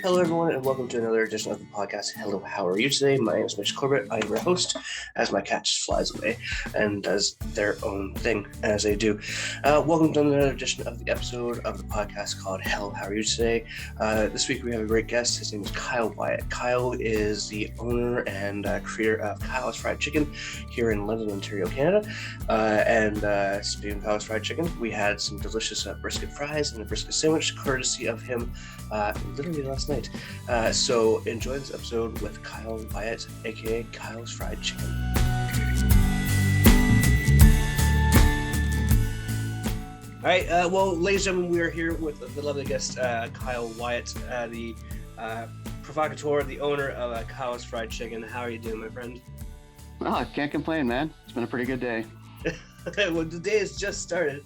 Hello, everyone, and welcome to another edition of the podcast. Hello, how are you today? My name is Mitch Corbett. I am your host, as my cat just flies away and does their own thing, as they do. Welcome to another edition of the episode of the podcast called Hello, how are you today? This week we have a great guest. His name is Kyle Wyatt. Kyle is the owner and creator of Kyle's Fried Chicken here in London, Ontario, Canada. Speaking of Kyle's Fried Chicken, we had some delicious brisket fries and a brisket sandwich, courtesy of him literally last night. So enjoy this episode with Kyle Wyatt, aka Kyle's Fried Chicken. All right, well, ladies and gentlemen, we are here with the lovely guest, Kyle Wyatt, the provocateur, the owner of Kyle's Fried Chicken. How are you doing, my friend? Oh, I can't complain, man. It's been a pretty good day. Well, the day has just started.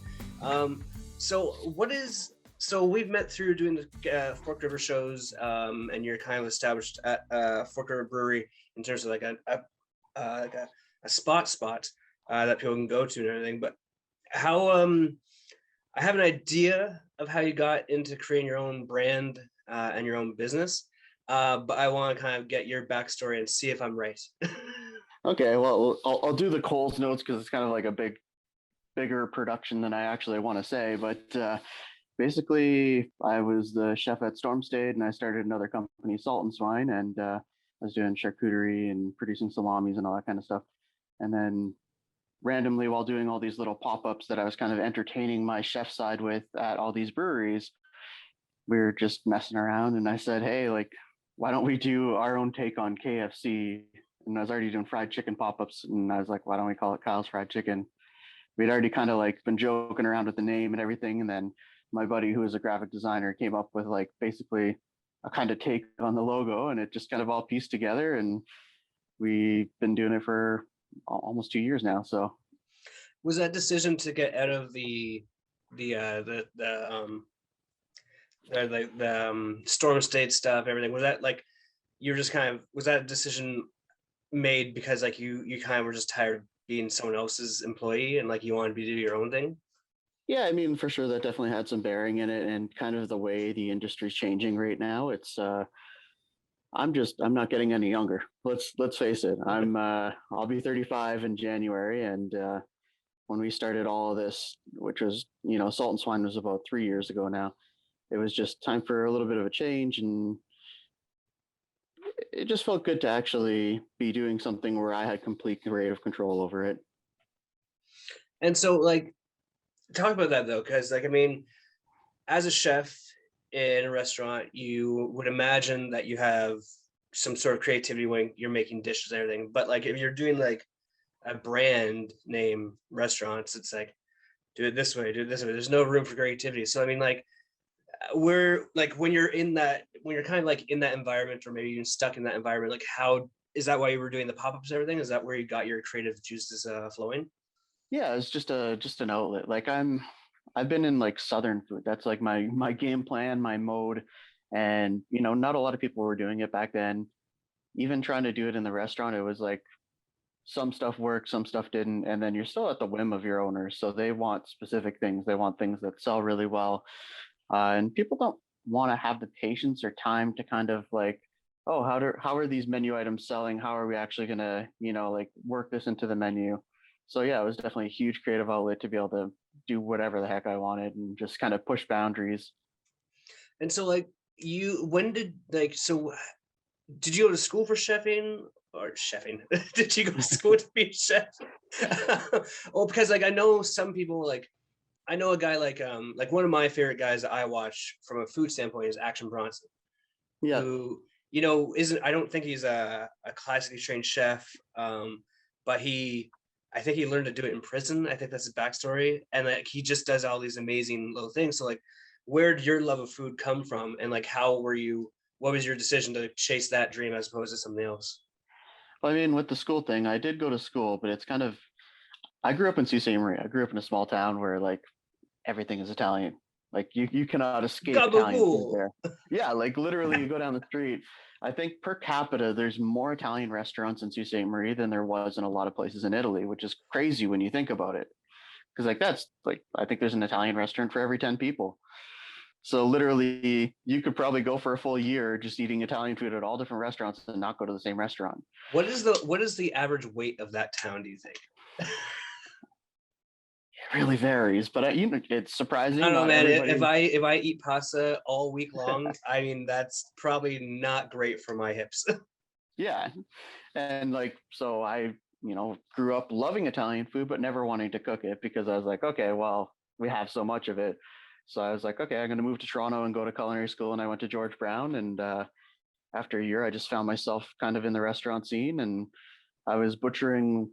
So we've met through doing the Fork River shows, and you're kind of established at Fork River Brewery in terms of like a spot that people can go to and everything. But how I have an idea of how you got into creating your own brand and your own business, but I want to kind of get your backstory and see if I'm right. Okay, well, I'll do the Coles notes because it's kind of like a bigger production than I actually want to say, but. Basically, I was the chef at Stormstayed, and I started another company, Salt and Swine, and I was doing charcuterie and producing salamis and all that kind of stuff. And then randomly, while doing all these little pop-ups that I was kind of entertaining my chef side with at all these breweries, we were just messing around, and I said, hey, like, why don't we do our own take on KFC? And I was already doing fried chicken pop-ups, and I was like, why don't we call it Kyle's Fried Chicken? We'd already kind of like been joking around with the name and everything, and then my buddy, who is a graphic designer, came up with like basically a kind of take on the logo, and it just kind of all pieced together. And we've been doing it for almost 2 years now. So, was that decision to get out of the Storm State stuff, everything? Was that like you were just kind of was that a decision made because like you kind of were just tired of being someone else's employee and like you wanted to do your own thing? yeah, I mean, for sure, that definitely had some bearing in it, and kind of the way the industry's changing right now. It's I'm not getting any younger. Let's face it. I'll be 35 in January, and when we started all of this, which was Salt and Swine was about 3 years ago now. It was just time for a little bit of a change, and it just felt good to actually be doing something where I had complete creative control over it. And so like talk about that though, because like I mean, as a chef in a restaurant, you would imagine that you have some sort of creativity when you're making dishes and everything. But like if you're doing like a brand name restaurants, it's like do it this way, do it this way. There's no room for creativity. So I mean, like we're like when you're kind of like in that environment, or maybe even stuck in that environment, like how is that why you were doing the pop-ups and everything? Is that where you got your creative juices flowing? Yeah, it's just an outlet. Like I've been in like Southern food. That's like my game plan, my mode. And not a lot of people were doing it back then. Even trying to do it in the restaurant, it was like some stuff worked, some stuff didn't, and then you're still at the whim of your owners. So they want specific things. They want things that sell really well. And people don't want to have the patience or time to kind of like, oh, how are these menu items selling? How are we actually gonna, like work this into the menu? So yeah, it was definitely a huge creative outlet to be able to do whatever the heck I wanted and just kind of push boundaries. And so like did you go to school for chefing or chefing? Did you go to school to be a chef? Well, because like I know some people like I know a guy like one of my favorite guys that I watch from a food standpoint is Action Bronson, Yeah. who isn't, I don't think he's a classically trained chef, but I think he learned to do it in prison. I think that's his backstory, and like he just does all these amazing little things. So like, where did your love of food come from, and like what was your decision to chase that dream as opposed to something else? Well, I mean, with the school thing, I did go to school, but it's kind of, I grew up in Sault Ste. Marie. I grew up in a small town where like everything is Italian. Like you cannot escape Italian food Gabagool. there. Yeah, like literally you go down the street. I think per capita, there's more Italian restaurants in Sault Ste. Marie than there was in a lot of places in Italy, which is crazy when you think about it. Because like that's like I think there's an Italian restaurant for every 10 people. So literally, you could probably go for a full year just eating Italian food at all different restaurants and not go to the same restaurant. What is the average weight of that town, do you think? It really varies, but it's I surprising. don't know, Not man. everybody. If I eat pasta all week long, I mean that's probably not great for my hips. Yeah, and like so, I grew up loving Italian food, but never wanting to cook it because I was like, okay, well, we have so much of it. So I was like, okay, I'm going to move to Toronto and go to culinary school. And I went to George Brown, and after a year, I just found myself kind of in the restaurant scene, and I was butchering,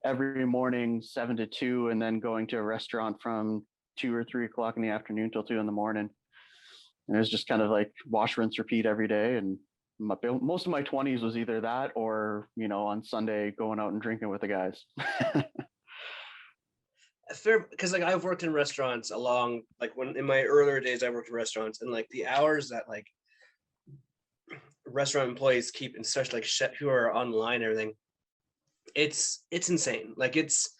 every morning 7 to 2, and then going to a restaurant from 2 or 3 o'clock in the afternoon till 2 in the morning. And it was just kind of like wash, rinse, repeat every day. And most of my 20s was either that or, on Sunday going out and drinking with the guys. Fair, because like I've worked in restaurants along like when in my earlier days I worked in restaurants and like the hours that like restaurant employees keep, and especially like chef who are online and everything, it's insane. Like it's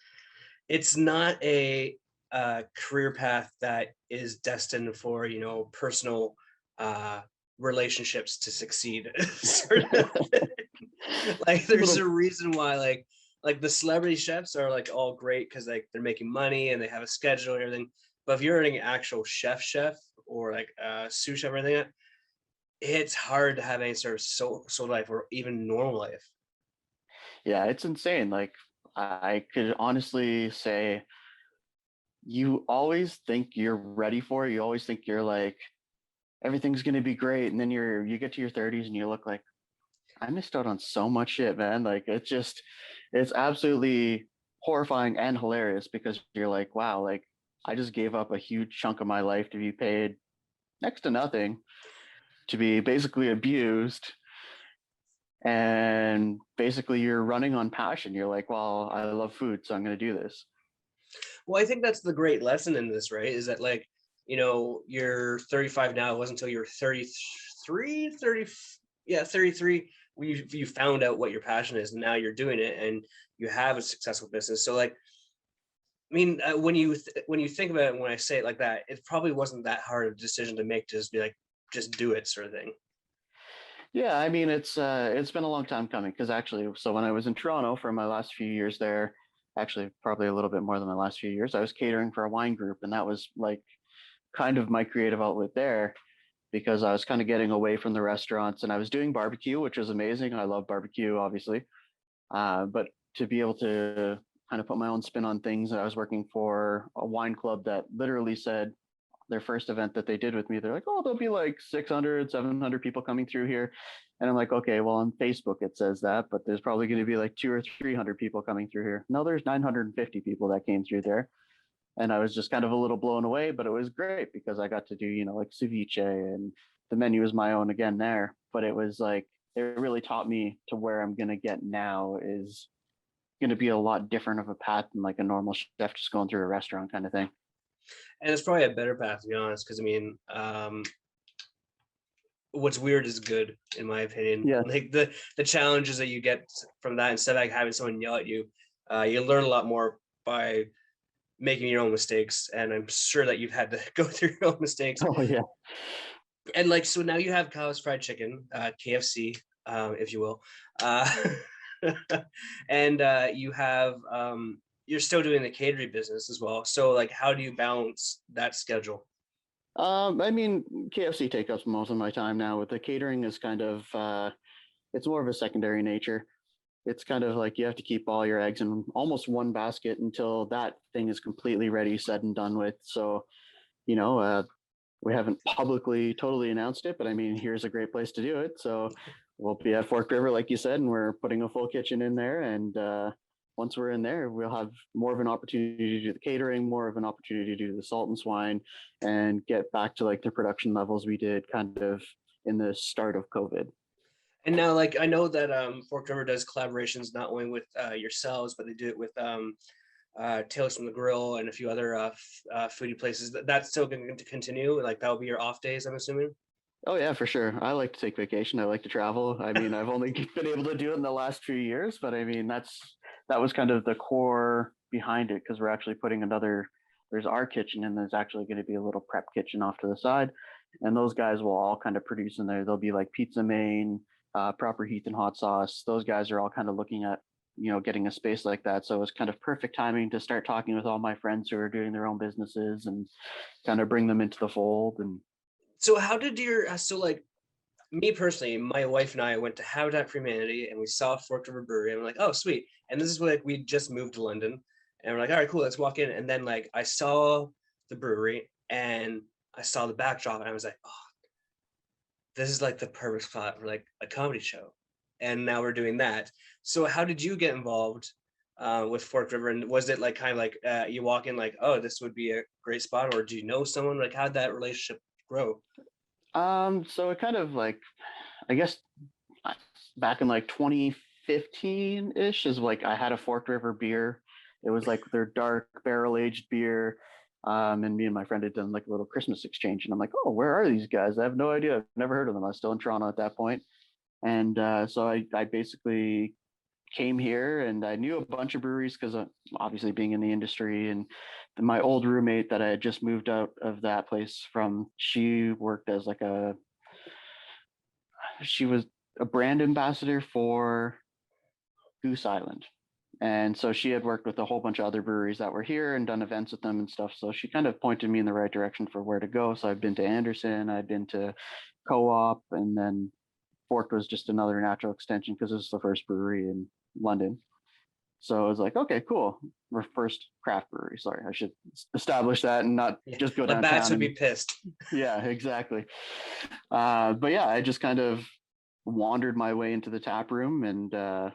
not a career path that is destined for personal uh relationships to succeed. Sort of. Like there's a reason why like the celebrity chefs are like all great because like they're making money and they have a schedule and everything. But if you're an actual chef or like sous chef or anything, it's hard to have any sort of soul life or even normal life. Yeah, it's insane. Like, I could honestly say you always think you're ready for it. You always think you're like, everything's going to be great. And then you get to your 30s and you look like, I missed out on so much shit, man. Like it's absolutely horrifying and hilarious because you're like, wow, like I just gave up a huge chunk of my life to be paid next to nothing, to be basically abused. And basically you're running on passion. You're like, well, I love food, so I'm going to do this. Well, I think that's the great lesson in this, right? Is that like, you're 35 now. It wasn't until you're 33, 30, yeah, 33, you found out what your passion is, and now you're doing it, and you have a successful business. So, like, I mean, when you think about it, when I say it like that, it probably wasn't that hard of a decision to make to just be like, just do it, sort of thing. Yeah, I mean it's been a long time coming because actually, so when I was in Toronto for my last few years there, actually probably a little bit more than my last few years, I was catering for a wine group, and that was like kind of my creative outlet there because I was kind of getting away from the restaurants and I was doing barbecue, which was amazing. I love barbecue, obviously, but to be able to kind of put my own spin on things, I was working for a wine club that literally said their first event that they did with me, they're like, oh, there'll be like 600, 700 people coming through here. And I'm like, okay, well, on Facebook it says that, but there's probably going to be like 200 or 300 people coming through here. No, there's 950 people that came through there. And I was just kind of a little blown away, but it was great because I got to do, like ceviche, and the menu was my own again there. But it was like, it really taught me to where I'm going to get now is going to be a lot different of a path than like a normal chef just going through a restaurant kind of thing. And it's probably a better path, to be honest, because I mean, what's weird is good, in my opinion. Yeah. Like the challenges that you get from that, instead of like having someone yell at you, you learn a lot more by making your own mistakes. And I'm sure that you've had to go through your own mistakes. Oh, yeah. And like, so now you have Kyle's Fried Chicken, KFC, if you will, and you have you're still doing the catering business as well. So like, how do you balance that schedule? I mean, KFC takes up most of my time now. With the catering is kind of it's more of a secondary nature. It's kind of like you have to keep all your eggs in almost one basket until that thing is completely ready, said and done with. So, you know, uh, we haven't publicly totally announced it, but I mean, here's a great place to do it. So we'll be at Fork River, like you said, and we're putting a full kitchen in there. And once we're in there, we'll have more of an opportunity to do the catering, more of an opportunity to do the salt and swine, and get back to like the production levels we did kind of in the start of COVID. And now, like, I know that Forked River does collaborations not only with yourselves, but they do it with Tales from the Grill and a few other foodie places. That's still going to continue. Like, that'll be your off days, I'm assuming. Oh yeah, for sure. I like to take vacation. I like to travel. I mean, I've only been able to do it in the last few years, but I mean, that was kind of the core behind it because we're actually putting another there's our kitchen, and there's actually going to be a little prep kitchen off to the side, and those guys will all kind of produce in there. There'll be like pizza main, proper heat and hot sauce. Those guys are all kind of looking at getting a space like that. So it was kind of perfect timing to start talking with all my friends who are doing their own businesses and kind of bring them into the fold. And So how did so like me personally, my wife and I went to Habitat for Humanity and we saw Forked River Brewery and we're like, oh sweet. And this is like we just moved to London and we're like, all right, cool, let's walk in. And then like I saw the brewery and I saw the backdrop and I was like, oh, this is like the perfect spot for like a comedy show. And now we're doing that. So how did you get involved with Forked River? And was it like kind of like you walk in like, oh, this would be a great spot, or do you know someone? Like, how'd that relationship grow? so it kind of like, I guess back in like 2015 ish is like I had a Forked River beer. It was like their dark barrel aged beer. And me and my friend had done like a little Christmas exchange, and I'm like, oh, where are these guys? I have no idea. I've never heard of them. I was still in Toronto at that point. And so I basically came here, and I knew a bunch of breweries because obviously being in the industry. And my old roommate that I had just moved out of that place from, she worked as like she was a brand ambassador for Goose Island. And so she had worked with a whole bunch of other breweries that were here and done events with them and stuff. So she kind of pointed me in the right direction for where to go. So I've been to Anderson, I've been to Co-op, and then Forked was just another natural extension because it was the first brewery in London. So I was like, okay, cool. We're first craft brewery. Sorry, I should establish that and not Yeah. just go The bats downtown. would be pissed. Yeah, exactly. But yeah, I just kind of wandered my way into the tap room, and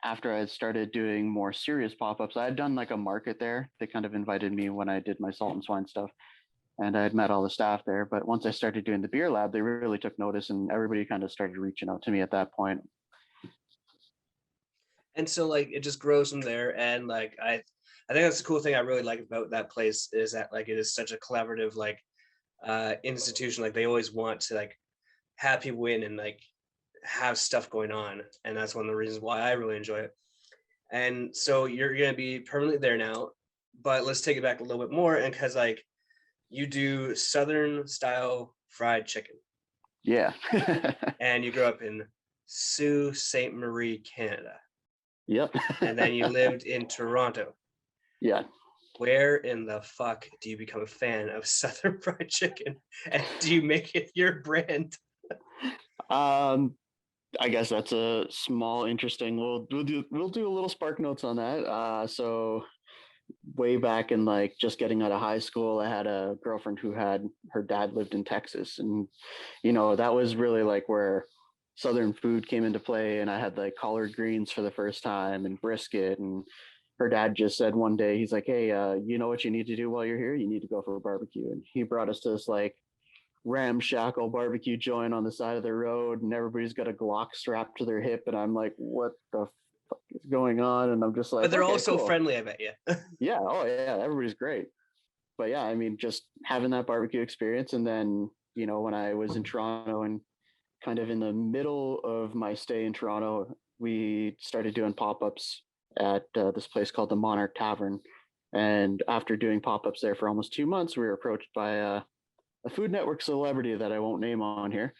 after I started doing more serious pop-ups, I had done like a market there. They kind of invited me when I did my Salt and Swine stuff, and I had met all the staff there. But once I started doing the beer lab, they really took notice, and everybody kind of started reaching out to me at that point. And so like it just grows from there. And like I think that's the cool thing I really like about that place is that like it is such a collaborative like institution. Like they always want to like have people in and like have stuff going on. And that's one of the reasons why I really enjoy it. And so you're gonna be permanently there now, but let's take it back a little bit more. And because like you do Southern style fried chicken. Yeah. And you grew up in Sault Ste. Marie, Canada. Yep. And then you lived in Toronto. Yeah. Where in the fuck do you become a fan of Southern fried chicken? And do you make it your brand? Um, I guess that's a small, interesting. We'll do a little spark notes on that. So way back in like just getting out of high school, I had a girlfriend who had her dad lived in Texas, and that was really like where Southern food came into play. And I had like collard greens for the first time and brisket. And her dad just said one day, he's like, hey, you know what you need to do while you're here? You need to go for a barbecue. And he brought us to this like ramshackle barbecue joint on the side of the road, and everybody's got a Glock strapped to their hip. And I'm like, what the fuck is going on? And I'm just like, But they're okay, all so cool. friendly, I bet you. Yeah. Oh, yeah. Everybody's great. But yeah, I mean, just having that barbecue experience. And then, when I was in Toronto and kind of in the middle of my stay in Toronto, we started doing pop ups at this place called the Monarch Tavern. And after doing pop ups there for almost 2 months, we were approached by a Food Network celebrity that I won't name on here.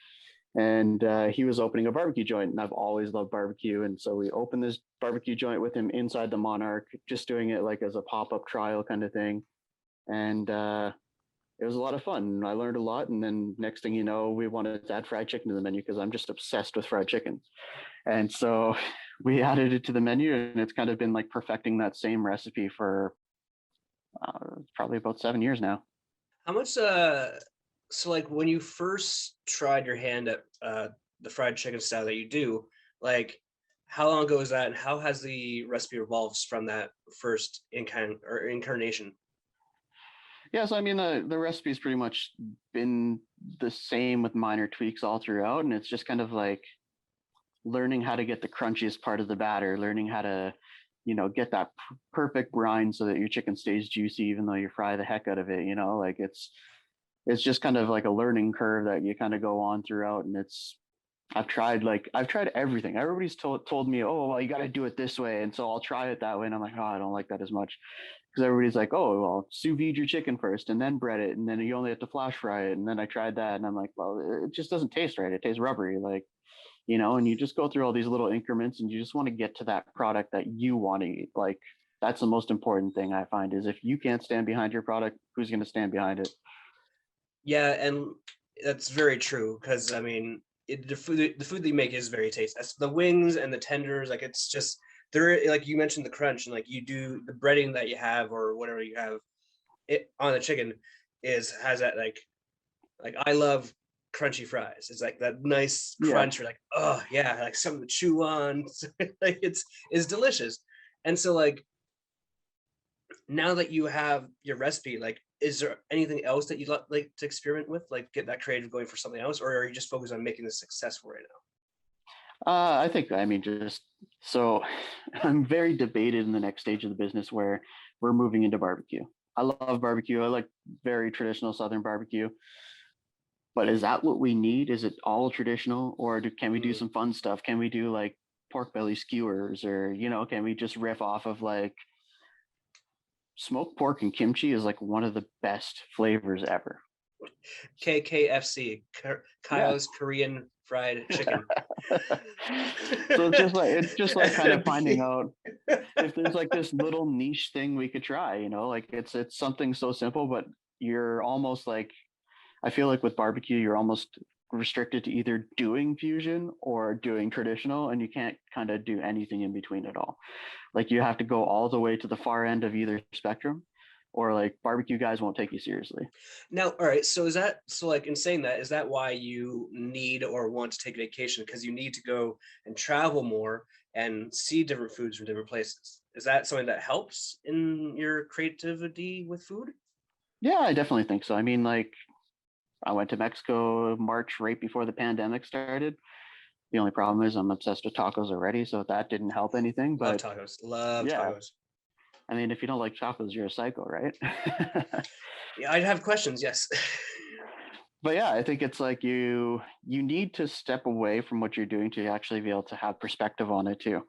And he was opening a barbecue joint, and I've always loved barbecue. And so we opened this barbecue joint with him inside the Monarch, just doing it like as a pop up trial kind of thing. And it was a lot of fun. I learned a lot. And then next thing you know, we wanted to add fried chicken to the menu because I'm just obsessed with fried chicken. And so we added it to the menu, and it's kind of been like perfecting that same recipe for probably about 7 years now. How much so like when you first tried your hand at the fried chicken style that you do, like how long ago was that, and how has the recipe evolved from that first incarnation? Yeah, so I mean the recipe's pretty much been the same with minor tweaks all throughout, and it's just kind of like learning how to get the crunchiest part of the batter, learning how to get that perfect brine so that your chicken stays juicy even though you fry the heck out of it. Like it's just kind of like a learning curve that you kind of go on throughout. And I've tried everything. Everybody's told me, oh well, you got to do it this way, and so I'll try it that way, and I'm like, oh, I don't like that as much. because everybody's like, oh, well, sous vide your chicken first and then bread it, and then you only have to flash fry it. And then I tried that, and I'm like, well, it just doesn't taste right. It tastes rubbery, like, and you just go through all these little increments, and you just want to get to that product that you want to eat. Like, that's the most important thing I find is if you can't stand behind your product, who's going to stand behind it? Yeah, and that's very true because I mean, the food they make is very tasty. That's the wings and the tenders. Like it's just there. Like you mentioned the crunch and like you do the breading that you have or whatever you have it on the chicken has that like I love crunchy fries. It's like that nice Yeah. crunch. Or like oh yeah, like something to chew on. Like it's delicious. And so like now that you have your recipe, like, is there anything else that you'd like to experiment with, like get that creative going for something else, or are you just focused on making this successful right I think, I mean, just so I'm very debated in the next stage of the business where we're moving into barbecue. I love barbecue. I like very traditional Southern barbecue. But is that what we need? Is it all traditional, or can we now? do some fun stuff? Can we do like pork belly skewers, or can we just riff off of like smoked pork and kimchi is like one of the best flavors ever. KKFC, Yeah. Kyle's Korean Fried Chicken. So it's just like kind of finding out if there's like this little niche thing we could try, like it's something so simple, but you're almost like, I feel like with barbecue, you're almost restricted to either doing fusion or doing traditional, and you can't kind of do anything in between at all. Like you have to go all the way to the far end of either spectrum, or like barbecue guys won't take you seriously. Now, all right. So is that so? Like in saying that, is that why you need or want to take vacation? Because you need to go and travel more and see different foods from different places. Is that something that helps in your creativity with food? Yeah, I definitely think so. I mean, like I went to Mexico March right before the pandemic started. The only problem is I'm obsessed with tacos already, so that didn't help anything. Love But tacos. Love yeah, tacos. I mean, if you don't like tacos, you're a psycho, right? Yeah, I'd have questions. Yes. But yeah, I think it's like you need to step away from what you're doing to actually be able to have perspective on it too.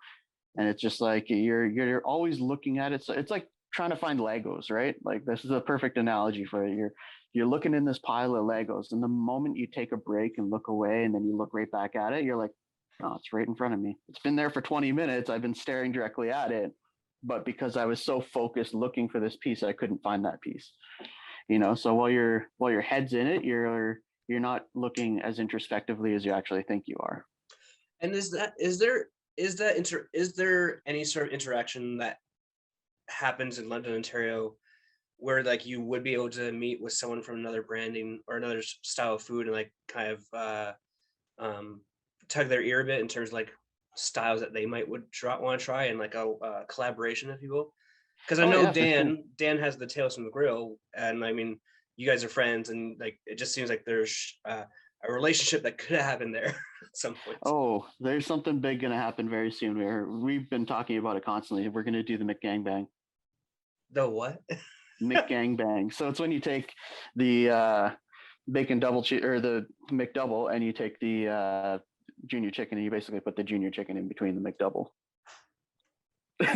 And it's just like you're always looking at it. So it's like trying to find Legos, right? Like this is a perfect analogy for it. You're looking in this pile of Legos, and the moment you take a break and look away, and then you look right back at it, you're like, oh, it's right in front of me. It's been there for 20 minutes. I've been staring directly at it, but because I was so focused looking for this piece, I couldn't find that piece. So while your head's in it, you're not looking as introspectively as you actually think you are. And is there any sort of interaction that happens in London, Ontario, where like you would be able to meet with someone from another branding or another style of food and like kind of um, tug their ear a bit in terms of like styles that they might want to try and like a collaboration, if you will? Because I Oh know yeah, for sure. Dan has the Tales from the Grill, and I mean you guys are friends, and like it just seems like there's a relationship that could happen there at some point. Oh, there's something big gonna happen very soon. We've been talking about it constantly. We're gonna do the McGangbang. The what? McGangbang. So it's when you take the bacon double or the McDouble, and you take the junior chicken, and you basically put the junior chicken in between the McDouble.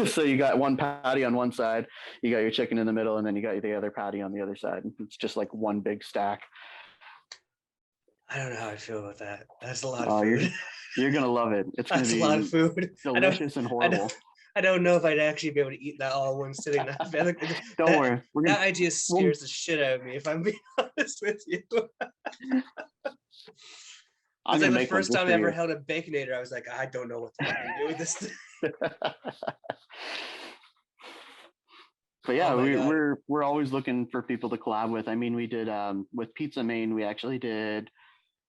So you got one patty on one side, you got your chicken in the middle, and then you got the other patty on the other side. It's just like one big stack. I don't know how I feel about that. That's a lot of Oh, food. you're gonna love it. It's gonna That's a lot of be food. delicious and I don't, horrible. I don't know if I'd actually be able to eat that all in one sitting. Don't That worry, we're that gonna. idea We'll, scares the shit out of me. If I'm being honest with you, I'm it's like gonna the make one first just time I for ever you. held a baconator. I was like, I don't know what to fucking do with this thing. But Oh yeah, my we, god. we're always looking for people to collab with. I mean, we did with Pizza Main, we actually did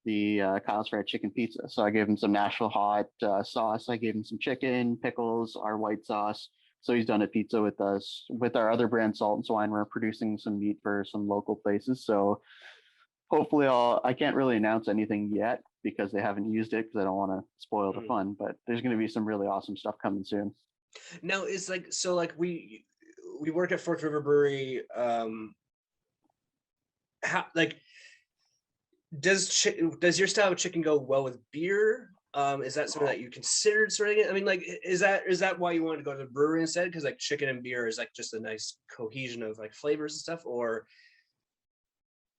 the Kyle's Fried Chicken Pizza. So I gave him some Nashville hot sauce. I gave him some chicken, pickles, our white sauce. So he's done a pizza with us. With our other brand, Salt and Swine, we're producing some meat for some local places. So hopefully, I can't really announce anything yet because they haven't used it because I don't want to spoil the Mhm. fun. But there's going to be some really awesome stuff coming soon. Now it's like so like we work at Fork River Brewery. How like does your style of chicken go well with beer? Is that something that you considered starting it? I mean, like, is that why you wanted to go to the brewery instead? Because like chicken and beer is like just a nice cohesion of like flavors and stuff. Or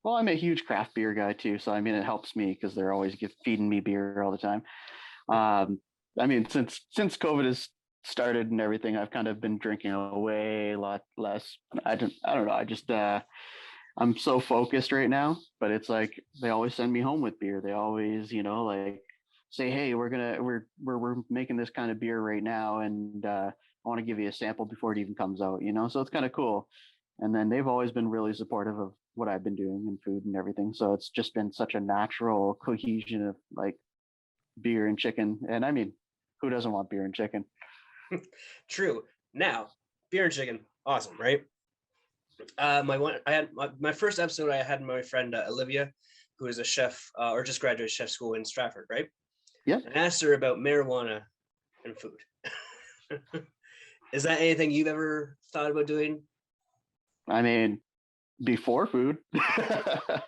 Well, I'm a huge craft beer guy too, so I mean it helps me because they're always feeding me beer all the time. Um, I mean, since COVID has started and everything, I've kind of been drinking a way lot less. I don't know. I just I'm so focused right now, but it's like they always send me home with beer. They always, like say, hey, we're making this kind of beer right now, and I want to give you a sample before it even comes out. So it's kind of cool. And then they've always been really supportive of what I've been doing in food and everything. So it's just been such a natural cohesion of like beer and chicken. And I mean, who doesn't want beer and chicken? true. Now, beer and chicken, awesome, right? I had my first episode. I had my friend Olivia, who is a chef or just graduated chef school in Stratford, right? Yeah. And I asked her about marijuana and food. Is that anything you've ever thought about doing? I mean, before food.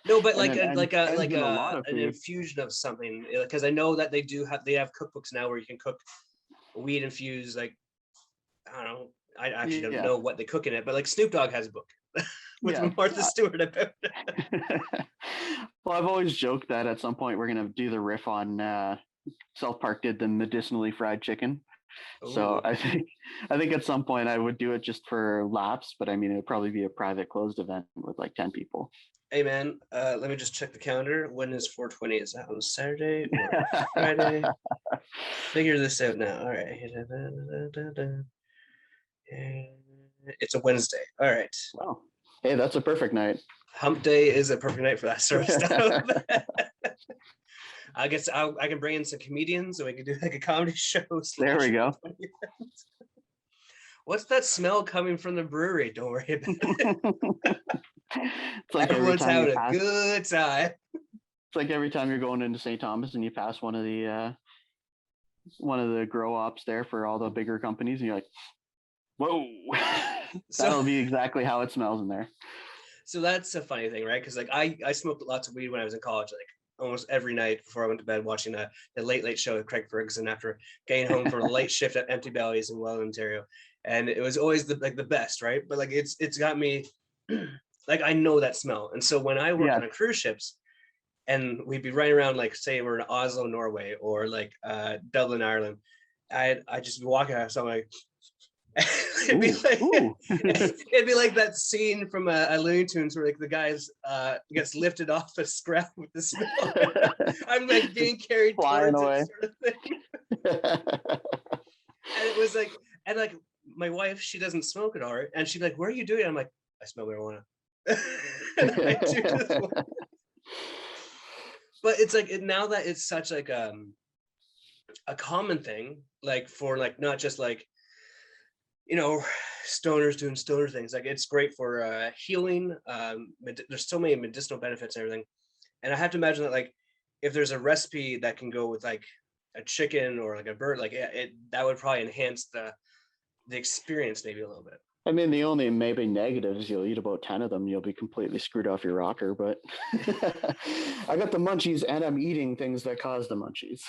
No, but And like then a like a ends like in a lot of an food. infusion of something, because I know that they have cookbooks now where you can cook weed infused, like, I don't know. I actually don't Yeah. know what they cook in it, but like Snoop Dogg has a book with Yeah. Martha Stewart about it. Well, I've always joked that at some point we're gonna do the riff on South Park did the medicinally fried chicken. So Oh, I think at some point I would do it just for laughs, but I mean it would probably be a private closed event with like 10 people. hey man, let me just check the calendar. When is 420? Is that on Saturday or Friday? Figure this out now. All right. It's a Wednesday. All right. Wow. Hey, that's a perfect night. Hump day is a perfect night for that sort of stuff. I guess I can bring in some comedians and we can do like a comedy show. There we go. What's that smell coming from the brewery? Don't worry about it. It's like every Everyone's time you having a pass. good time. It's like every time you're going into St. Thomas and you pass one of the grow ops there for all the bigger companies, and you're like, whoa. That'll So be exactly how it smells in there. so that's a funny thing, right? Because like I smoked lots of weed when I was in college, like almost every night before I went to bed, watching the Late Late Show with Craig Ferguson after getting home from a late shift at Empty Bellies in Welland, Ontario, and it was always the best, right? But like it's got me like I know that smell, and so when I worked Yeah. on cruise ships, and we'd be running around, like say we're in Oslo, Norway, or like Dublin, Ireland, I just be walking out, so I'm like. it'd be like Ooh. it'd be like that scene from a Looney Tunes where like the guys gets lifted off a scrap with the smell. I'm like being carried Flying towards away. it, sort of thing. And it was like, and like my wife, she doesn't smoke at all, right? And she'd be like, "Where are you doing?" I'm like, "I smell marijuana." And I do this one. But it's like now that it's such like a common thing, like for like not just like stoners doing stoner things. Like it's great for healing. There's so many medicinal benefits and everything. And I have to imagine that like if there's a recipe that can go with like a chicken or like a bird, like it that would probably enhance the experience maybe a little bit. I mean, the only maybe negative is you'll eat about 10 of them. You'll be completely screwed off your rocker, but I got the munchies and I'm eating things that cause the munchies.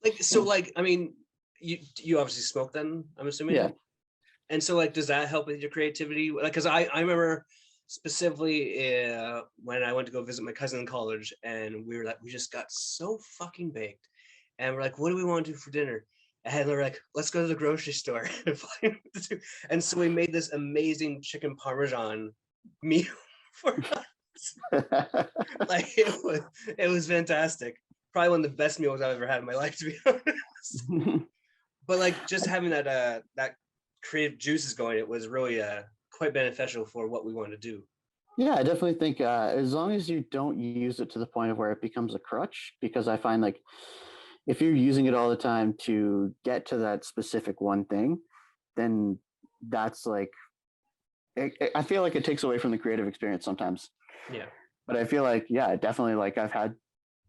Like so, like I mean, you obviously smoke then, I'm assuming. Yeah. And so like, does that help with your creativity? Like, because I remember specifically when I went to go visit my cousin in college, and we were like, we just got so fucking baked, and we're like, what do we want to do for dinner? And they're like, let's go to the grocery store and find what to do. And so we made this amazing chicken parmesan meal for us. Like it was fantastic. Probably one of the best meals I've ever had in my life, to be honest. But like just having that creative juices going, it was really quite beneficial for what we want to do. Yeah, I definitely think as long as you don't use it to the point of where it becomes a crutch, because I find like if you're using it all the time to get to that specific one thing, then that's like, I feel like it takes away from the creative experience sometimes. Yeah. But I feel like, yeah, definitely like I've had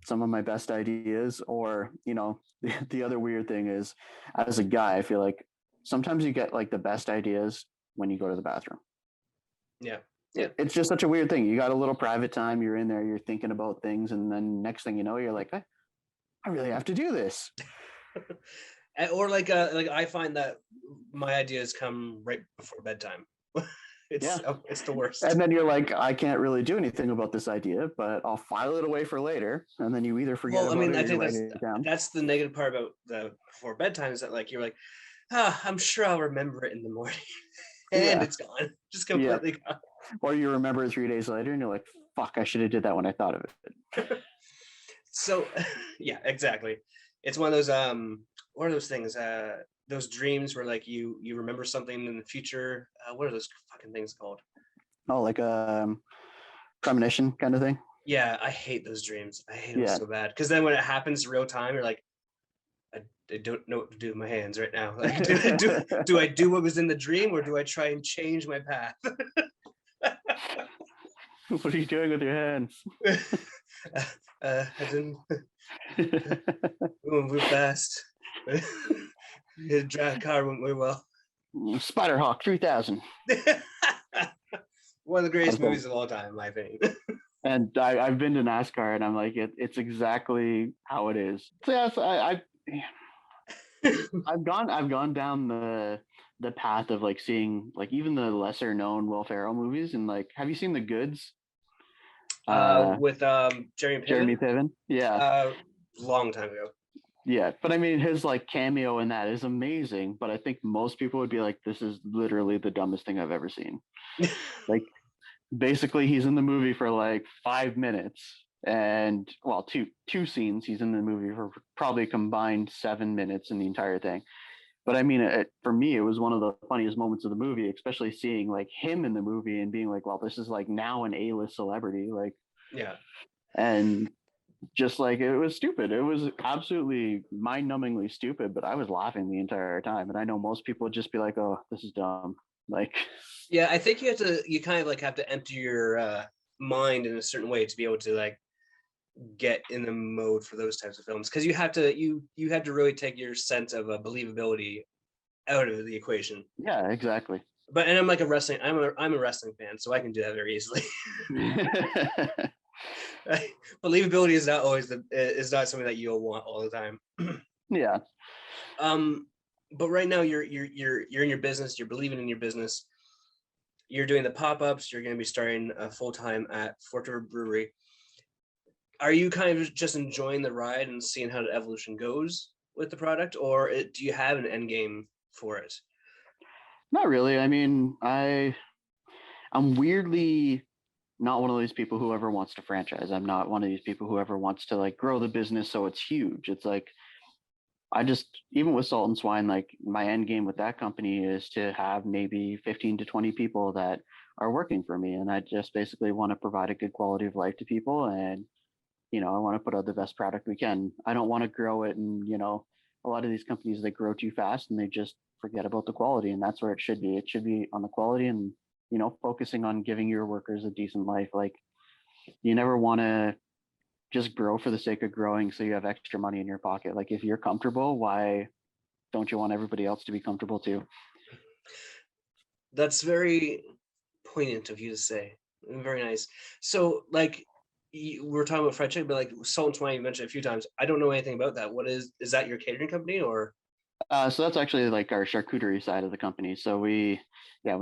some of my best ideas, or, the other weird thing is as a guy, I feel like sometimes you get like the best ideas when you go to the bathroom. Yeah. Yeah. It's just such a weird thing. You got a little private time, you're in there, you're thinking about things, and then next thing you know, you're like, hey, I really have to do this. Or like I find that my ideas come right before bedtime. It's the worst. And then you're like, I can't really do anything about this idea, but I'll file it away for later. And then you either forget about it or I you think write it down. that's the negative part about the before bedtime is that like you're like, I'm sure I'll remember it in the morning, and it's gone, just completely gone. Or you remember it 3 days later, and you're like, "Fuck, I should have did that when I thought of it." So, yeah, exactly. It's one of those what are those things? Those dreams where like you remember something in the future. What are those fucking things called? Oh, like a premonition kind of thing. Yeah, I hate those dreams. I hate them so bad because then when it happens real time, you're like, I don't know what to do with my hands right now. Like, do I do what was in the dream, or do I try and change my path? What are you doing with your hands? I didn't move fast. The car went very well. Spiderhawk 3000. One of the greatest movies of all time, I think. And I've been to NASCAR, and I'm like, it's exactly how it is. So yes, I've gone down the path of like seeing like even the lesser known Will Ferrell movies, and like, have you seen The Goods? With Jeremy Piven? Yeah. Long time ago. Yeah, but I mean, his like cameo in that is amazing. But I think most people would be like, "This is literally the dumbest thing I've ever seen." Like, basically, he's in the movie for like 5 minutes, and well, two scenes. He's in the movie for probably combined 7 minutes in the entire thing. But I mean, for me, it was one of the funniest moments of the movie, especially seeing like him in the movie and being like, "Well, this is like now an A-list celebrity." Like, yeah, and just like it was stupid. It was absolutely mind-numbingly stupid, but I was laughing the entire time. And I know most people would just be like, "Oh, this is dumb." Like, yeah, I think you kind of like have to empty your mind in a certain way to be able to like get in the mode for those types of films, because you have to really take your sense of believability out of the equation. Yeah, exactly. And I'm like I'm a wrestling fan, so I can do that very easily. Believability is not always is not something that you'll want all the time. Yeah. But right now you're in your business. You're believing in your business. You're doing the pop-ups. You're going to be starting full-time at Fort River Brewery. Are you kind of just enjoying the ride and seeing how the evolution goes with the product, or do you have an end game for it? Not really. I mean, I'm weirdly not one of these people who ever wants to franchise. I'm not one of these people who ever wants to like grow the business so it's huge. It's like, I just, even with Salt and Swine, like my end game with that company is to have maybe 15 to 20 people that are working for me. And I just basically want to provide a good quality of life to people. And, I want to put out the best product we can. I don't want to grow it. And, a lot of these companies, they grow too fast and they just forget about the quality. And that's where it should be. It should be on the quality and, focusing on giving your workers a decent life. Like, you never want to just grow for the sake of growing so you have extra money in your pocket. Like, if you're comfortable, why don't you want everybody else to be comfortable too? That's very poignant of you to say. Very nice. So like, we're talking about fried chicken, but like Salt and Swine, you mentioned a few times. I don't know anything about that. What is that your catering company, or? So that's actually like our charcuterie side of the company. So we're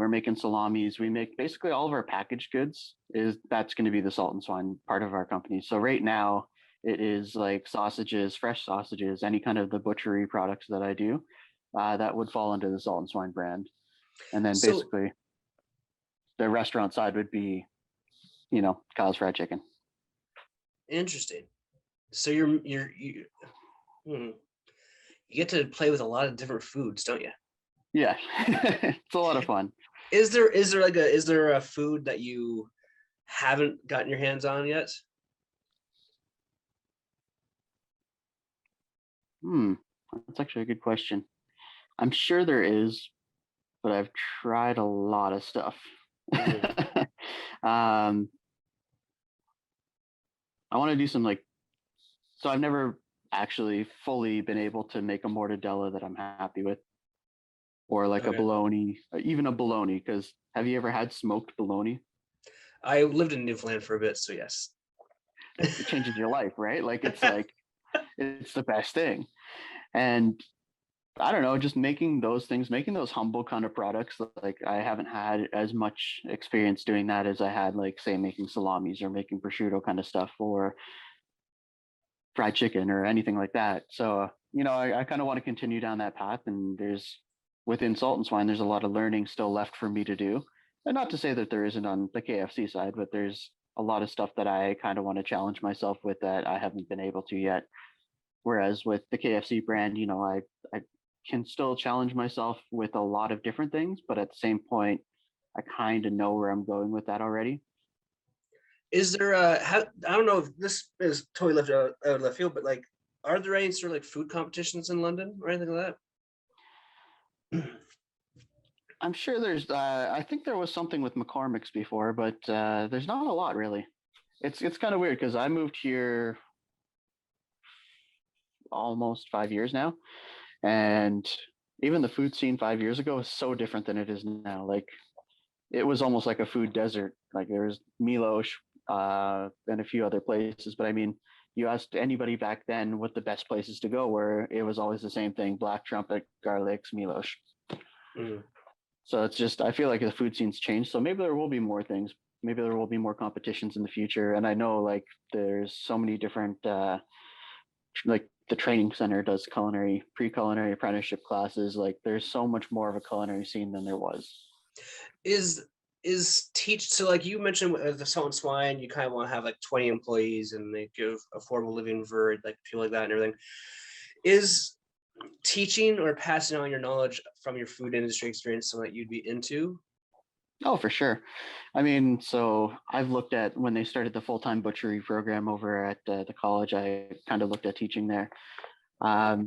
making salamis. We make basically all of our packaged goods. That's going to be the Salt and Swine part of our company. So right now it is like sausages, fresh sausages, any kind of the butchery products that I do, that would fall under the Salt and Swine brand. And then basically the restaurant side would be, Kyle's Fried Chicken. Interesting. So you get to play with a lot of different foods, don't you? Yeah, it's a lot of fun. Is there a food that you haven't gotten your hands on yet? That's actually a good question. I'm sure there is, but I've tried a lot of stuff. I want to do some so I've never actually fully been able to make a mortadella that I'm happy with, or like a bologna, even a bologna. Because have you ever had smoked bologna? I lived in Newfoundland for a bit, so yes. It changes your life, right? Like, it's like It's the best thing. And I don't know, just making those things, making those humble kind of products. Like I haven't had as much experience doing that as I had, like, say, making salamis or making prosciutto kind of stuff, or fried chicken or anything like that. So, I kind of want to continue down that path. And within Salt and Swine, there's a lot of learning still left for me to do. And not to say that there isn't on the KFC side, but there's a lot of stuff that I kind of want to challenge myself with that I haven't been able to yet. Whereas with the KFC brand, I can still challenge myself with a lot of different things, but at the same point, I kind of know where I'm going with that already. Is there I don't know if this is totally left out of left field, but like, are there any sort of like food competitions in London or anything like that? I'm sure I think there was something with McCormick's before, but there's not a lot really. It's kind of weird because I moved here almost 5 years now, and even the food scene 5 years ago is so different than it is now. Like, it was almost like a food desert. Like, there was Milosh and a few other places, but I mean, you asked anybody back then what the best places to go were, it was always the same thing: Black Trumpet, Garlics, Milosh. Mm. So it's just, I feel like the food scene's changed. So maybe there will be more things. Maybe there will be more competitions in the future. And I know, like, there's so many different, like, the training center does pre-culinary apprenticeship classes. Like, there's so much more of a culinary scene than there was. Is teach, so like you mentioned with the Salt and Swine, you kind of want to have like 20 employees and they give affordable living for like people like that and everything. Is teaching or passing on your knowledge from your food industry experience something that you'd be into? Oh, for sure. I mean, so I've looked at when they started the full-time butchery program over at the college, I kind of looked at teaching there.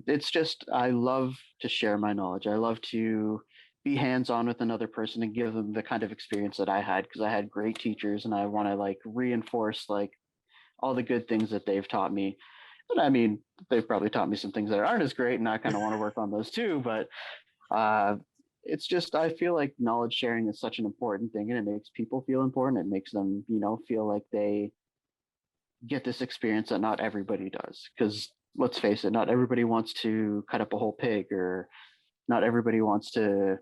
It's just, I love to share my knowledge. I love to be hands-on with another person and give them the kind of experience that I had, because I had great teachers and I want to, like, reinforce, like, all the good things that they've taught me. And I mean, they've probably taught me some things that aren't as great, and I kind of want to work on those too. But uh, it's just, I feel like knowledge sharing is such an important thing, and it makes people feel important. It makes them, feel like they get this experience that not everybody does. Because let's face it, not everybody wants to cut up a whole pig, or not everybody wants to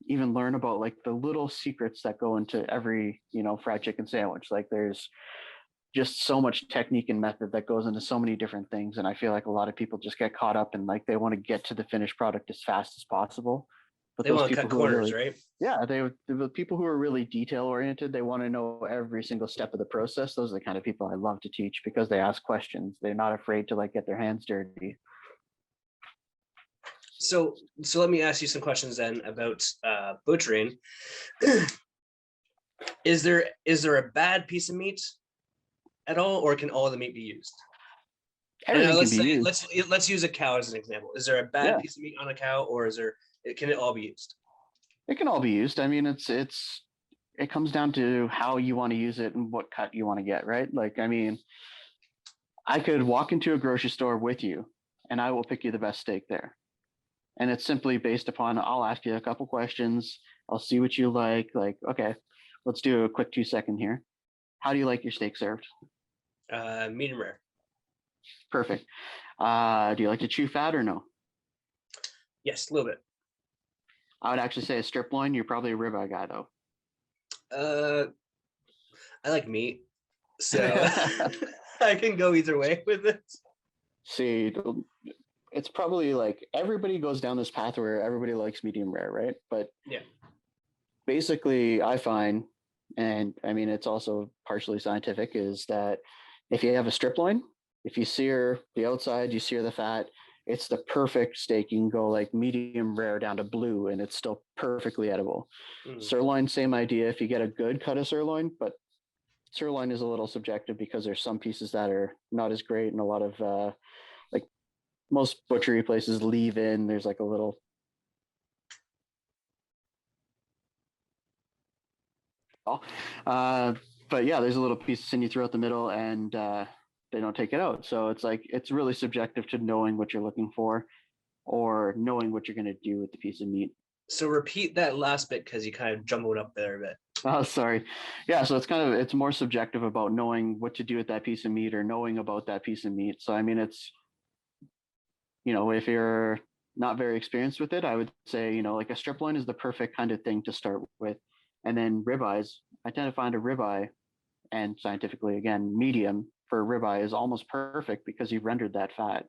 even learn about, like, the little secrets that go into every, fried chicken sandwich. Like, there's just so much technique and method that goes into so many different things. And I feel like a lot of people just get caught up in, like, they want to get to the finished product as fast as possible. But They those want to people cut who are corners, really, right? yeah, the people who are really detail oriented, they want to know every single step of the process. Those are the kind of people I love to teach, because they ask questions. They're not afraid to, like, get their hands dirty. So let me ask you some questions then about butchering. Is there a bad piece of meat at all, or can all the meat be used? Everything can be used. Let's use a cow as an example. Is there a bad Yeah, piece of meat on a cow, or can it all be used? it can all be used. I mean, it comes down to how you want to use it and what cut you want to get, right? Like, I mean, I could walk into a grocery store with you and I will pick you the best steak there. And it's simply based upon, I'll ask you a couple questions. I'll see what you like. Like, okay, let's do a quick 2-second here. How do you like your steak served? Medium rare. Perfect. Do you like to chew fat or no? Yes, a little bit. I would actually say a strip loin. You're probably a ribeye guy though. I like meat, so I can go either way with it. See, it's probably like everybody goes down this path where everybody likes medium rare, right? But yeah, basically, I find, and I mean, it's also partially scientific, is that if you have a strip loin, if you sear the outside, you sear the fat, it's the perfect steak. You can go like medium rare down to blue, and it's still perfectly edible. Sirloin, same idea. If you get a good cut of sirloin, but sirloin is a little subjective because there's some pieces that are not as great, and a lot of like most butchery places leave in. There's like a little. But yeah, there's a little piece of sinew throughout the middle, and they don't take it out. So it's like, it's really subjective to knowing what you're looking for, or knowing what you're going to do with the piece of meat. So repeat that last bit, because you kind of jumbled up there a bit. Oh, sorry. Yeah, so it's more subjective about knowing what to do with that piece of meat, or knowing about that piece of meat. So I mean, if you're not very experienced with it, I would say, like a strip loin is the perfect kind of thing to start with. And then ribeyes, I tend to find a ribeye, and scientifically, again, medium for a ribeye is almost perfect because you've rendered that fat.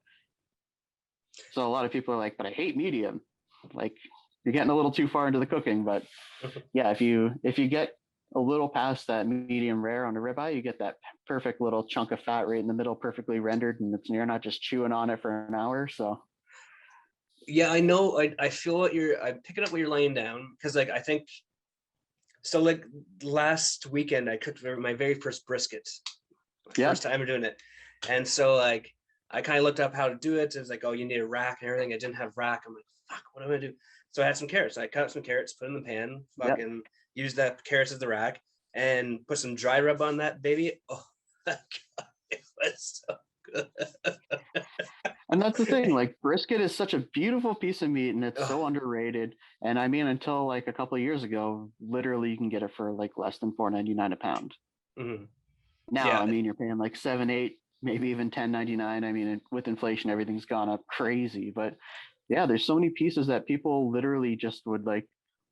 So a lot of people are like, but I hate medium. Like, you're getting a little too far into the cooking. But yeah, if you get a little past that medium rare on a ribeye, you get that perfect little chunk of fat right in the middle, perfectly rendered, and you're not just chewing on it for an hour. So Yeah, I know. I feel I'm picking up what you're laying down, because like I think so. Like last weekend, I cooked my very first brisket, yeah, first time doing it, and so like I kind of looked up how to do it. It was like, oh, you need a rack and everything. I didn't have rack. I'm like, fuck, what am I gonna do? So I had some carrots. I cut up some carrots, put in the pan, yeah. fucking use that carrots as the rack, and put some dry rub on that baby. Oh, God, it was so good. And that's the thing, like brisket is such a beautiful piece of meat and it's Oh, so underrated. And I mean, until like a couple of years ago, literally you can get it for like less than $4.99 a pound. mhm. Now, Yeah. I mean, you're paying like 7, 8, maybe even 10.99. I mean, with inflation, everything's gone up crazy. But yeah, there's so many pieces that people literally just would like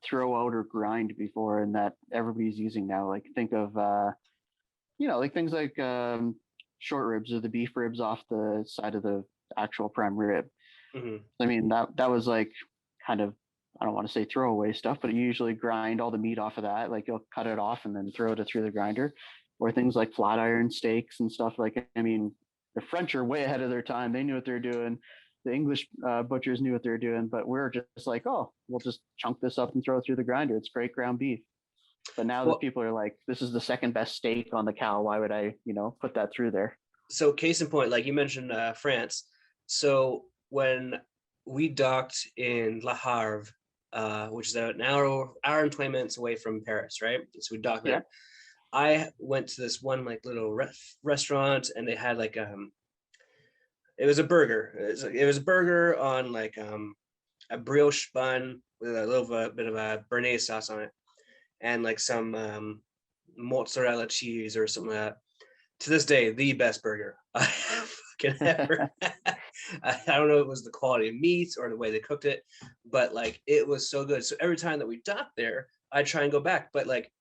throw out or grind before, and that everybody's using now. Like think of like things like short ribs or the beef ribs off the side of the actual prime rib. Mhm. I mean, that was like kind of, I don't want to say throwaway stuff, but you usually grind all the meat off of that. Like you'll cut it off and then throw it through the grinder. Or things like flat iron steaks and stuff. Like, I mean, the French are way ahead of their time. They knew what they're doing. The English butchers knew what they're doing, but we're just like, oh, we'll just chunk this up and throw it through the grinder. It's great ground beef. But now that Well, people are like, this is the second best steak on the cow, why would I, put that through there? so case in point, like you mentioned, France. So when we docked in Le Havre, which is about an hour and 20 minutes away from Paris, right? So we docked Yeah. there. I went to this one like little restaurant, and they had like it was a burger. It was a burger on like a brioche bun with a little bit of a béarnaise sauce on it, and like some mozzarella cheese or something like that. To this day, the best burger I have fucking ever had. I don't know if it was the quality of meat or the way they cooked it, but like it was so good. So every time that we docked there, I try and go back, but like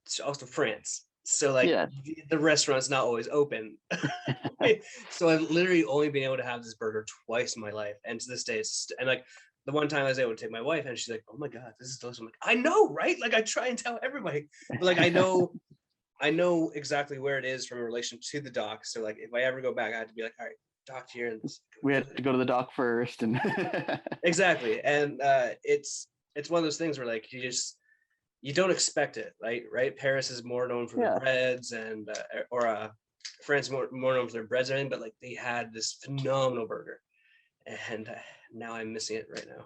it's also France. So like Yeah. the restaurant's not always open. So I've literally only been able to have this burger twice in my life. And to this day, and like the one time I was able to take my wife, and she's like, oh my God, this is delicious. I'm like, I know, right? Like I try and tell everybody, but like I know exactly where it is from in relation to the dock. So like if I ever go back, I had to be like, all right, dock here and this. We had to go to the dock first and Exactly. And it's one of those things where like you don't expect it, right? Paris is more known for their yeah. breads, and or France more known for their breads and everything, but like they had this phenomenal burger, and now I'm missing it right now.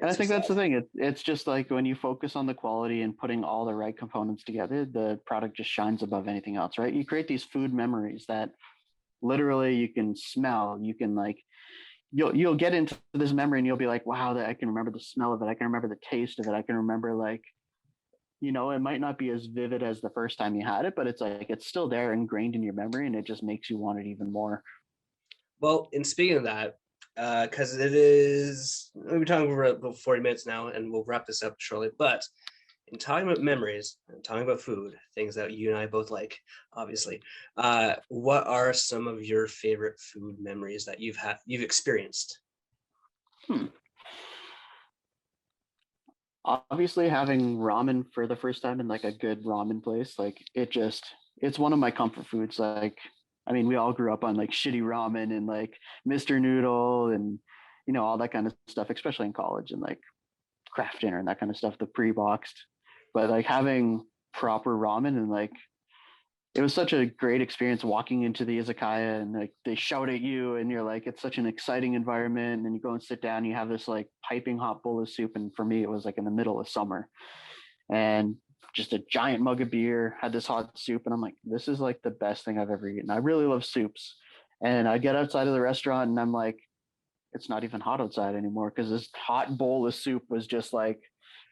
And I It's so think that's the sad. thing. It's just like when you focus on the quality and putting all the right components together, the product just shines above anything else, right? You create these food memories that literally you can smell. You can like you'll get into this memory and you'll be like, wow, that I can remember the smell of it. I can remember the taste of it. I can remember like, it might not be as vivid as the first time you had it, but it's like it's still there ingrained in your memory and it just makes you want it even more. Well, in speaking of that, because it is, we've been talking for about 40 minutes now, and we'll wrap this up shortly. But in talking about memories and talking about food, things that you and I both like, obviously, what are some of your favorite food memories that you've experienced? Hmm. Obviously having ramen for the first time in like a good ramen place, like it's one of my comfort foods. Like, I mean, we all grew up on like shitty ramen and like Mr. Noodle and all that kind of stuff, especially in college, and like craft dinner and that kind of stuff, the pre-boxed. But like having proper ramen and like it was such a great experience walking into the izakaya and like they shout at you and you're like, it's such an exciting environment. And then you go and sit down, you have this like piping hot bowl of soup. And for me, it was like in the middle of summer and just a giant mug of beer, had this hot soup. And I'm like, this is like the best thing I've ever eaten. I really love soups. And I get outside of the restaurant and I'm like, it's not even hot outside anymore because this hot bowl of soup was just like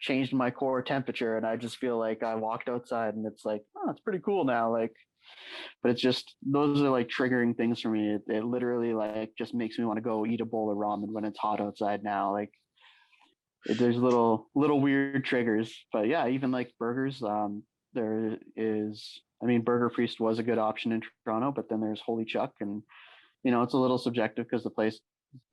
changed my core temperature, and I just feel like I walked outside and it's like, oh, it's pretty cool now. Like, but it's just those are like triggering things for me. It literally like just makes me want to go eat a bowl of ramen when it's hot outside now. Like there's little weird triggers, but yeah, even like burgers. There is, I mean, Burger Priest was a good option in Toronto, but then there's Holy Chuck, and it's a little subjective because the place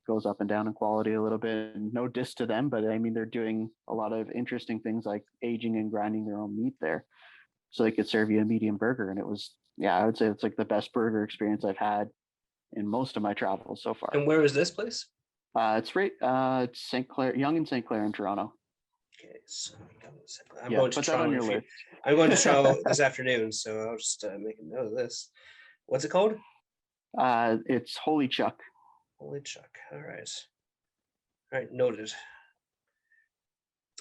goes up and down in quality a little bit. And no diss to them, but I mean, they're doing a lot of interesting things like aging and grinding their own meat there, so they could serve you a medium burger. And it was, yeah, I would say it's like the best burger experience I've had in most of my travels so far. And where is this place? It's right, it's St. Clair, Yonge and St. Clair in Toronto. Okay, so I'm Yeah, going to put that on your Toronto. list. I'm going to Toronto this afternoon, so I'll just make a note of this. What's it called? It's Holy Chuck. Holy Chuck. All right, noted.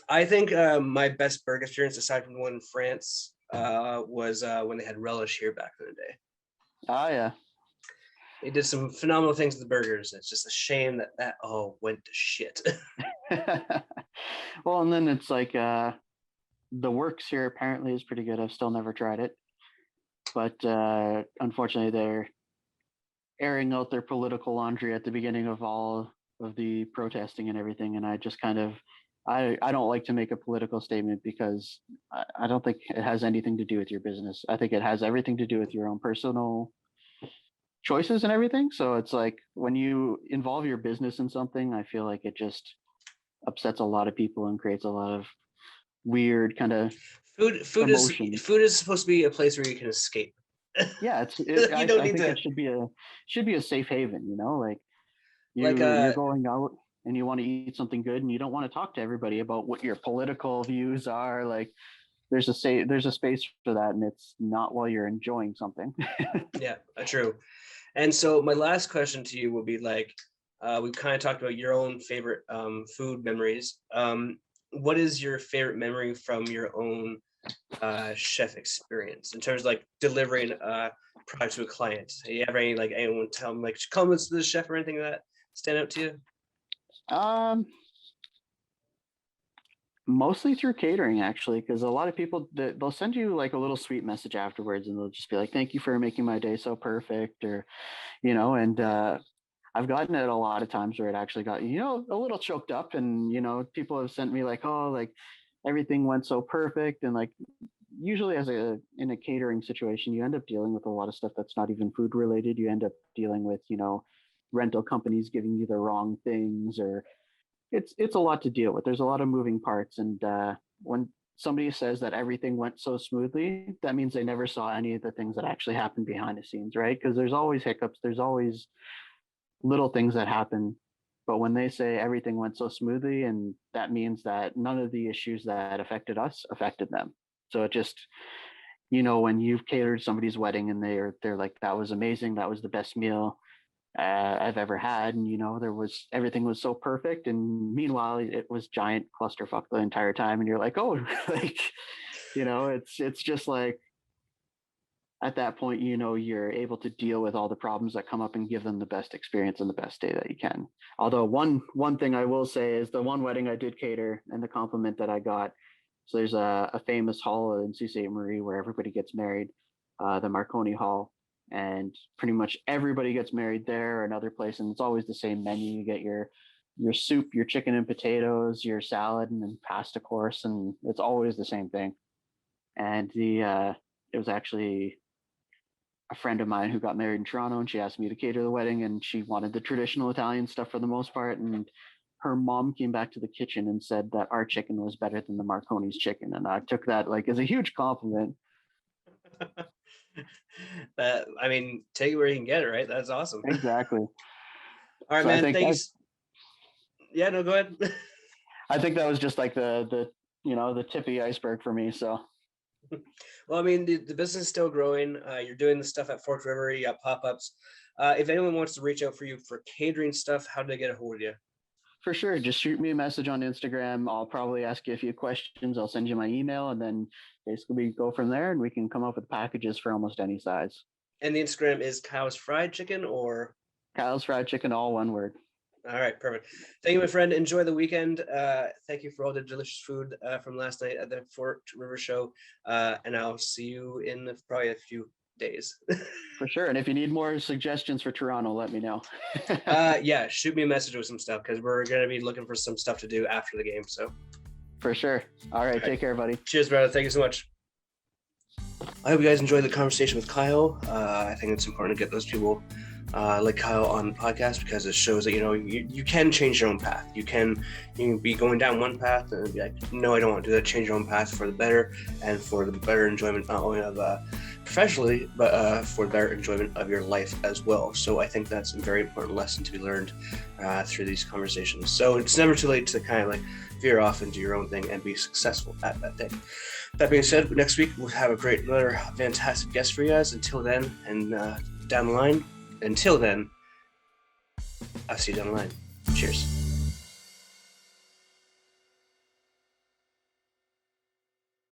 I think my best burger experience, aside from the one in France, was when they had relish here back in the day. Oh yeah. They did some phenomenal things with the burgers. It's just a shame that all went to shit. Well, and then it's like the works here apparently is pretty good. I've still never tried it, but unfortunately they're airing out their political laundry at the beginning of all of the protesting and everything, and I just kind of I don't like to make a political statement because I don't think it has anything to do with your business. I think it has everything to do with your own personal choices and everything. So it's like when you involve your business in something, I feel like it just upsets a lot of people and creates a lot of weird kind of Food emotions. food is supposed to be a place where you can escape. Yeah, You don't I need think to it should be a safe haven. Like like you're going out and you want to eat something good and you don't want to talk to everybody about what your political views are. Like there's a space for that, and it's not while you're enjoying something. yeah, true. And so my last question to you will be like, we've kind of talked about your own favorite food memories. What is your favorite memory from your own chef experience in terms of like delivering a product to a client? You ever any like anyone tell them like comments to the chef or anything like that stand out to you? Mostly through catering, actually, because a lot of people they'll send you like a little sweet message afterwards, and they'll just be like, "Thank you for making my day so perfect," or and I've gotten it a lot of times where it actually got a little choked up, and people have sent me like, "Oh, like everything went so perfect," and like usually in a catering situation, you end up dealing with a lot of stuff that's not even food related. You end up dealing with rental companies giving you the wrong things, or it's a lot to deal with. There's a lot of moving parts, and when somebody says that everything went so smoothly, that means they never saw any of the things that actually happened behind the scenes, right? Because there's always hiccups, there's always little things that happen. But when they say everything went so smoothly, and that means that none of the issues that affected us affected them. So it just, when you've catered somebody's wedding and they're like, that was amazing, that was the best meal I've ever had, and everything was so perfect, and meanwhile it was giant clusterfuck the entire time, and you're like, oh, like, it's just like at that point, you're able to deal with all the problems that come up and give them the best experience and the best day that you can. Although one thing I will say is the one wedding I did cater and the compliment that I got. So there's a famous hall in Sault Ste. Marie where everybody gets married, the Marconi Hall, and pretty much everybody gets married there or another place, and it's always the same menu. You get your soup, your chicken and potatoes, your salad, and then pasta course, and it's always the same thing. And it was actually a friend of mine who got married in Toronto, and she asked me to cater the wedding, and she wanted the traditional Italian stuff for the most part, and her mom came back to the kitchen and said that our chicken was better than the Marconi's chicken, and I took that like as a huge compliment. I mean, take it where you can get it, right? That's awesome. Exactly. All right, so man. Thanks. Yeah, no, go ahead. I think that was just like the tip of the iceberg for me. So. Well, I mean, the business is still growing. You're doing the stuff at Forks River. You got pop-ups. If anyone wants to reach out for you for catering stuff, how do they get a hold of you? For sure. Just shoot me a message on Instagram. I'll probably ask you a few questions. I'll send you my email, and then basically we go from there, and we can come up with packages for almost any size. And the Instagram is Kyle's Fried Chicken, or? Kyle's Fried Chicken, all one word. All right, perfect. Thank you, my friend. Enjoy the weekend. Thank you for all the delicious food from last night at the Fort River show. And I'll see you in probably a few days. For sure. And if you need more suggestions for Toronto, let me know. Yeah, shoot me a message with some stuff because we're going to be looking for some stuff to do after the game. So For sure. All right. Take care, buddy. Cheers, brother. Thank you so much. I hope you guys enjoyed the conversation with Kyle. I think it's important to get those people like Kyle on the podcast because it shows that you can change your own path. You can be going down one path and be like, no, I don't want to do that. Change your own path for the better and for the better enjoyment not only of professionally, but for the better enjoyment of your life as well. So I think that's a very important lesson to be learned through these conversations. So it's never too late to kind of like veer off and do your own thing and be successful at that thing. That being said, next week we'll have another fantastic guest for you guys. Until then, and down the line. Until then, I'll see you down the line. Cheers.